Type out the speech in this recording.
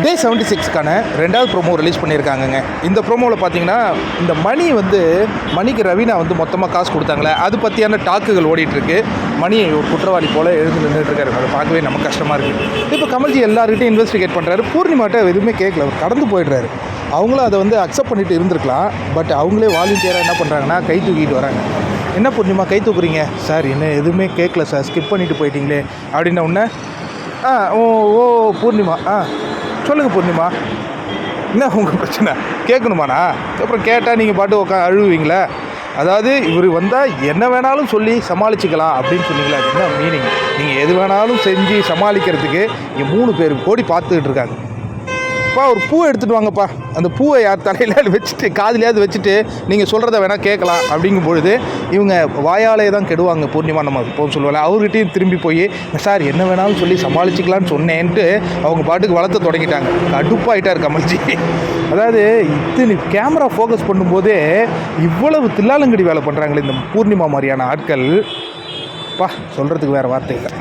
டே 76க்கான 2வது promo release பண்ணியிருக்காங்கங்க. இந்த ப்ரோமோவில் பார்த்தீங்கன்னா இந்த மணிக்கு ரவீனா வந்து மொத்தமாக காசு கொடுத்தாங்களே அது பற்றியான டாக்குகள் ஓடிட்டுருக்கு. மணி ஒரு குற்றவாளி போல் எழுந்து நின்றுட்டுருக்காரு. அதை பார்க்கவே நமக்கு கஷ்டமாக இருக்குது. இப்போ கமல்ஜி எல்லாருக்கிட்டையும் இன்வெஸ்டிகேட் பண்ணுறாரு. பூர்ணிமாட்ட எதுவுமே கேட்கல, அவர் கடந்து போயிடுறாரு. அவங்களும் அதை வந்து அக்செப்ட் பண்ணிட்டு இருந்திருக்கலாம். பட் அவங்களே வாலண்டியராக என்ன பண்ணுறாங்கன்னா கை தூக்கிட்டு வராங்க. என்ன பூர்ணிமா கை தூக்குறீங்க? சார் என்ன எதுவுமே கேட்கல சார், ஸ்கிப் பண்ணிட்டு போயிட்டீங்களே அப்படின்ன உடனே ஓ ஓ பூர்ணிமா சொல்லுங்கள் பூர்ணிமா, என்ன உங்கள் பிரச்சனை கேட்கணுமாண்ணா? அப்புறம் கேட்டால் நீங்கள் பாட்டு அழுவீங்களே. அதாவது இவர் வந்தால் என்ன வேணாலும் சொல்லி சமாளிச்சுக்கலாம் அப்படின்னு சொன்னீங்களே, அது என்ன மீனிங்? நீங்கள் எது வேணாலும் செஞ்சு சமாளிக்கிறதுக்கு இங்கே 3 பேர் கோடி பார்த்துக்கிட்டு இருக்காங்க. ஒரு பூவை எடுத்துகிட்டு வாங்கப்பா, அந்த பூவை யார் தலையிலாவது வச்சுட்டு காதிலையாவது வச்சுட்டு நீங்கள் சொல்கிறத வேணால் கேட்கலாம் அப்படிங்கும்பொழுது இவங்க வாயாலே தான் கெடுவாங்க. பூர்ணிமா நம்ம போன்னு சொல்லுவாங்க. அவர்கிட்டையும் திரும்பி போய் சார் என்ன வேணாலும் சொல்லி சமாளிச்சிக்கலான்னு சொன்னேன்ட்டு அவங்க பாட்டுக்கு வளர்த்த தொடங்கிட்டாங்க. கடுப்பாயிட்டார் கமல்ஜி. அதாவது இத்தனை கேமரா ஃபோக்கஸ் பண்ணும்போதே இவ்வளவு தில்லாலங்கடி வேலை பண்ணுறாங்களே இந்த பூர்ணிமா மாதிரியான ஆட்கள், சொல்கிறதுக்கு வேறு வார்த்தை இல்லை.